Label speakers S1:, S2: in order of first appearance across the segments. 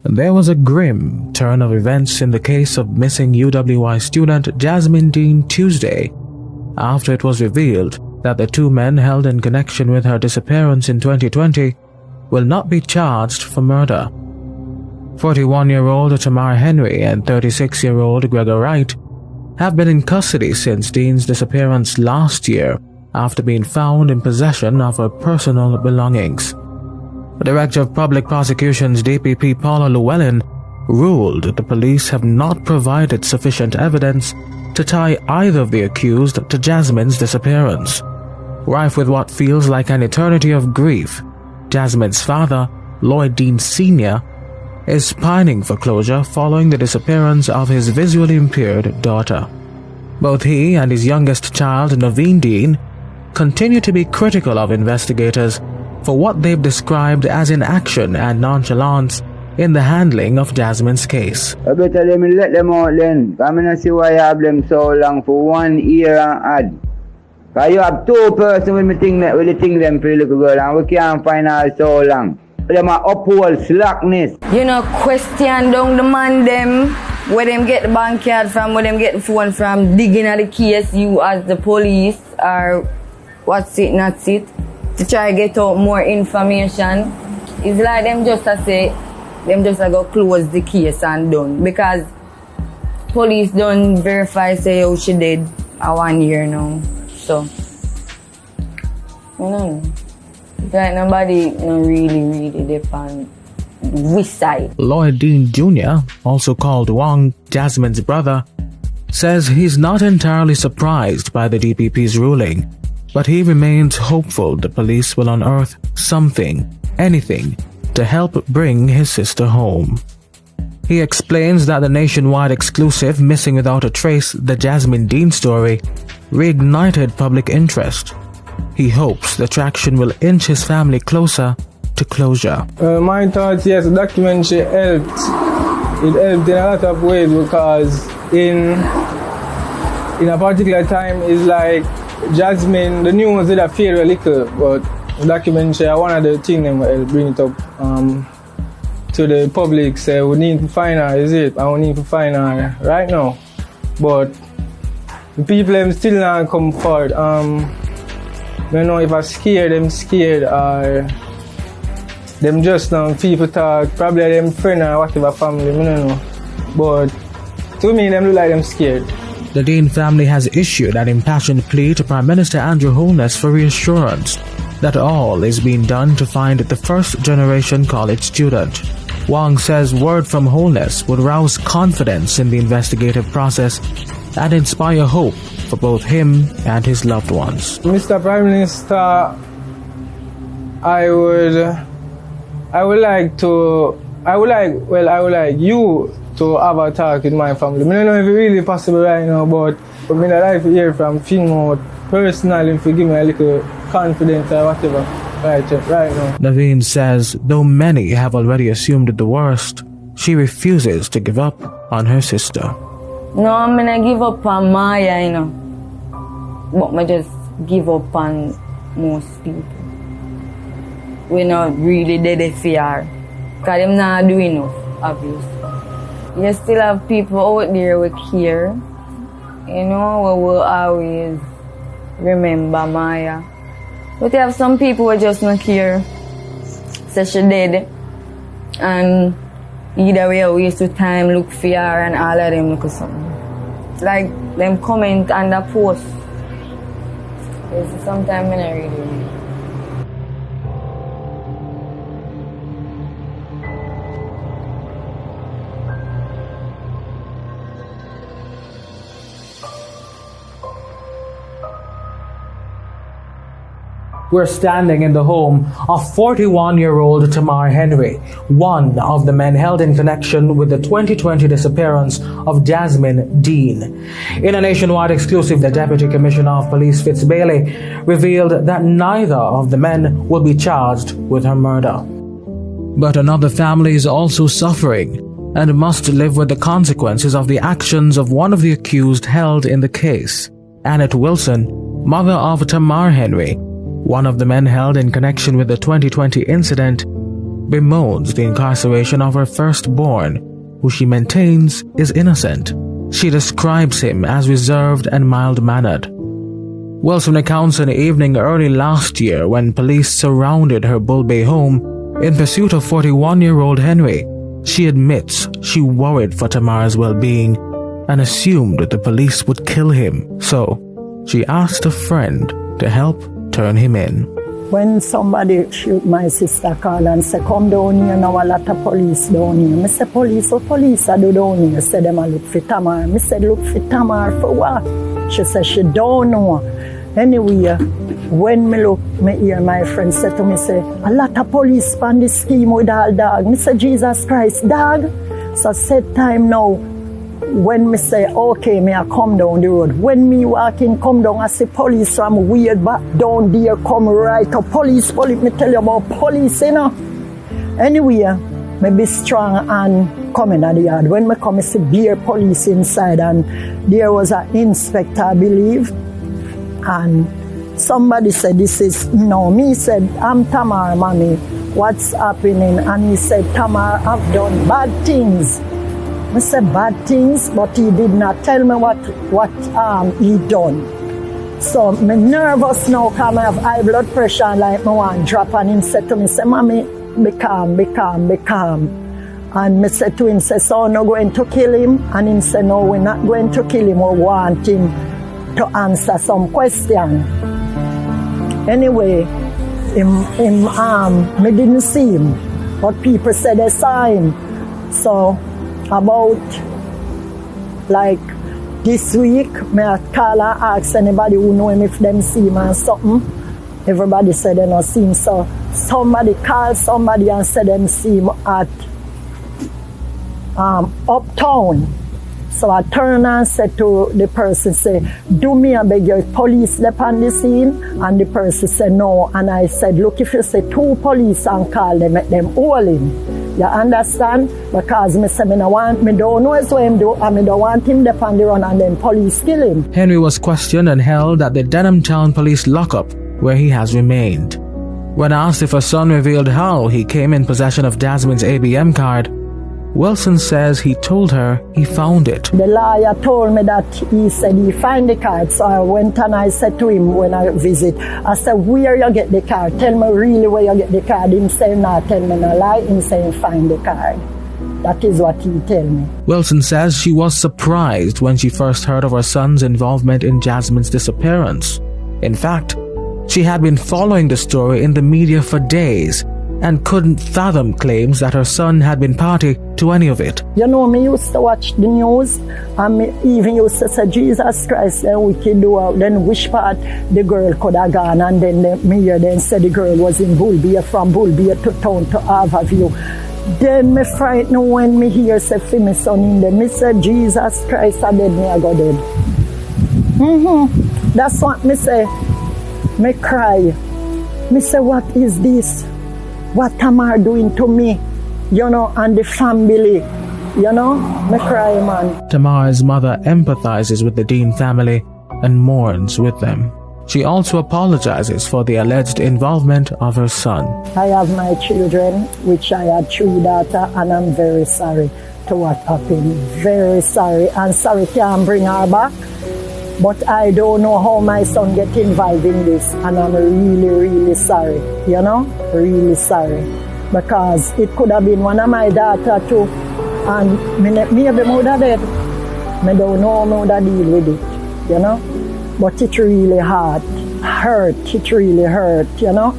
S1: There was a grim turn of events in the case of missing UWI student Jasmine Deen Tuesday, after it was revealed that the two men held in connection with her disappearance in 2020 will not be charged for murder. 41-year-old Tamar Henry and 36-year-old Gregor Wright have been in custody since Deen's disappearance last year after being found in possession of her personal belongings. The Director of Public Prosecutions DPP Paula Llewellyn ruled the police have not provided sufficient evidence to tie either of the accused to Jasmine's disappearance. Rife with what feels like an eternity of grief, Jasmine's father, Lloyd Deen Sr., is pining for closure following the disappearance of his visually impaired daughter. Both he and his youngest child, Jasmine Deen, continue to be critical of investigators for what they've described as inaction and nonchalance in the handling of Jasmine's case.
S2: I better let them out then. I mean, I see why you have them so long for 1 year and odd. Because you have two persons with the thing them for the little girl and we can't find her so long. Them are uphold slackness.
S3: You know, question down the man them, where them get the bank card from, where them get the phone from, digging at the case, you as the police, or what's it, not it, to try to get out more information. It's like them just go close the case and done. Because police don't verify say how she did 1 year now. So, you know. Like nobody really depend which side.
S1: Lloyd Deen Jr., also called Wang, Jasmine's brother, says he's not entirely surprised by the DPP's ruling, but he remains hopeful the police will unearth something, anything, to help bring his sister home. He explains that the nationwide exclusive Missing Without a Trace, the Jasmine Deen story, reignited public interest. He hopes the traction will inch his family closer to closure.
S4: My thoughts, yes, the documentary helped. It helped in a lot of ways because in a particular time, it's like Jasmine, the news did appear a little, but the documentary, one of the things that will bring it up to the public, say we need to find her, is it? And we need to find her right now. But the people them still not come forward. You know, if I'm scared, them scared, or them just people talk, probably them friend or whatever family, I don't know. But to me, them look like them scared.
S1: The Deen family has issued an impassioned plea to Prime Minister Andrew Holness for reassurance that all is being done to find the first-generation college student. Wang says word from Holness would rouse confidence in the investigative process and inspire hope for both him and his loved ones.
S4: Mr. Prime Minister, I would like you to have a talk with my family. I don't know if it's really possible right now, but I would like to hear from female personally if you give me a little confidence or whatever right now.
S1: Naveen says though many have already assumed the worst, she refuses to give up on her sister.
S3: No, I'm gonna give up on Maya, you know. But I just give up on most people. We're not really dead for her. Because they're not doing enough, obviously. You still have people out there who care. You know, we will always remember Maya. But you have some people who just not care. Say she dead. And either way, we waste of time, look for her, and all of them look at something. It's like them comment on the post. Sometimes I don't really read.
S1: We're standing in the home of 41-year-old Tamar Henry, one of the men held in connection with the 2020 disappearance of Jasmine Deen. In a nationwide exclusive, the Deputy Commissioner of Police Fitz Bailey revealed that neither of the men will be charged with her murder. But another family is also suffering and must live with the consequences of the actions of one of the accused held in the case. Annette Wilson, mother of Tamar Henry, one of the men held in connection with the 2020 incident, bemoans the incarceration of her firstborn, who she maintains is innocent. She describes him as reserved and mild-mannered. Wilson recounts an evening early last year when police surrounded her Bull Bay home in pursuit of 41-year-old Henry. She admits she worried for Tamar's well-being and assumed the police would kill him, so she asked a friend to help turn him in.
S5: When somebody shoot my sister call and say, come down here, now a lot of police down here. I say, police, what police I do down here? Say, them a look for Tamar. I said, look for Tamar for what? She said, she don't know. Anyway, when me look, me hear my friend say to me, say, a lot of police on this scheme with all dog. I say, Jesus Christ, dog. So set time now. When me say, okay, me I come down the road. When me walking, come down, I see police from weird back down there, come right up. Police, me tell you about police, you know. Anyway, me be strong and come in at the yard. When me come, I see beer police inside, and there was an inspector, I believe. And somebody said, this is, no, me said, I'm Tamar, mommy. What's happening? And he said, Tamar, I've done bad things. I said bad things, but he did not tell me what he done. So I'm nervous now because I have high blood pressure and like I want to drop. And he said to me, say, mommy, be calm, be calm, be calm. And I said to him, say, so no going to kill him? And he said, no, we're not going to kill him. We want him to answer some question. Anyway, me didn't see him, but people said they saw him. So about like this week, I call and ask anybody who know him if them see him or something. Everybody said they not see him. So somebody called somebody and said them see him at uptown. So I turned and said to the person, say, do me a beg you, police left on the scene? And the person said no. And I said, look, if you say 2 police and call them, make them all in. You understand? Because me say me don't know what him do, and me don't want him there on the run and then police kill him.
S1: Henry was questioned and held at the Denham Town Police lockup, where he has remained. When asked if her son revealed how he came in possession of Jasmine's ABM card, Wilson says he told her he found it.
S5: The lawyer told me that he said he find the card. So I went and I said to him when I visit, I said, where you get the card? Tell me really where you get the card. Him say, nah, tell me no lie. Him say, find the card. That is what he tell me.
S1: Wilson says she was surprised when she first heard of her son's involvement in Jasmine's disappearance. In fact, she had been following the story in the media for days and couldn't fathom claims that her son had been party to any of it.
S5: You know, me used to watch the news, and me even used to say, Jesus Christ, then we could do out, then which part the girl could have gone, and then me hear them say the girl was in Bull Bay, from Bull Bay to town to Harborview. Then me frightened when me hear say, for my son in there, me say, Jesus Christ, I dead, me I go dead. That's what me say. Me cry. Me say, what is this? What Tamar doing to me, you know, and the family, you know, me cry, man.
S1: Tamar's mother empathizes with the Deen family and mourns with them. She also apologizes for the alleged involvement of her son.
S5: I have my children, which I had 3 daughters, and I'm very sorry to what happened. Very sorry, and sorry can't bring her back. But I don't know how my son get involved in this, and I'm really, really sorry, you know, really sorry. Because it could have been one of my daughters too, and maybe I would have dead. I don't know how to deal with it, you know. But it really hurt, it really hurt, you know.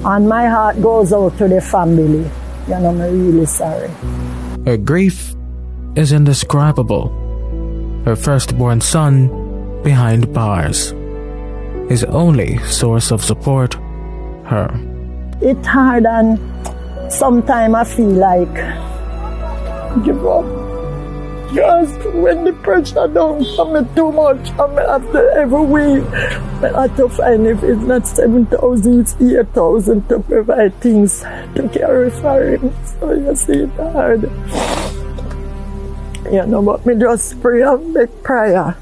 S5: And my heart goes out to the family, you know, I'm really sorry.
S1: Her grief is indescribable. Her firstborn son behind bars. His only source of support, her.
S5: It's hard, and sometimes I feel like give up. Because when the pressure don't come too much, I have to every week, I have to find if it's not 7,000, it's 8,000 to provide things to carry for him. So you see, it's hard. You know, but me just pray and make prayer.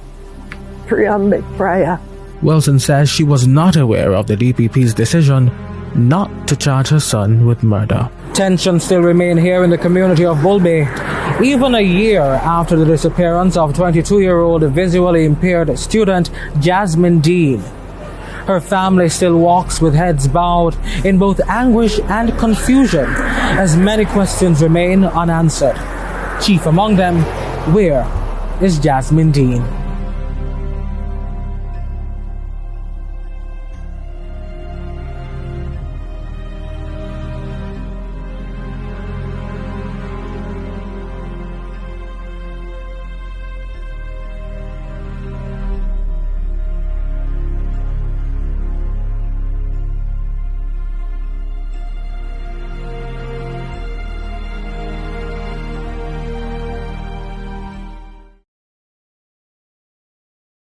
S1: Wilson says she was not aware of the DPP's decision not to charge her son with murder. Tensions still remain here in the community of Bulbe, even a year after the disappearance of 22-year-old visually impaired student Jasmine Deen. Her family still walks with heads bowed in both anguish and confusion as many questions remain unanswered. Chief among them, where is Jasmine Deen?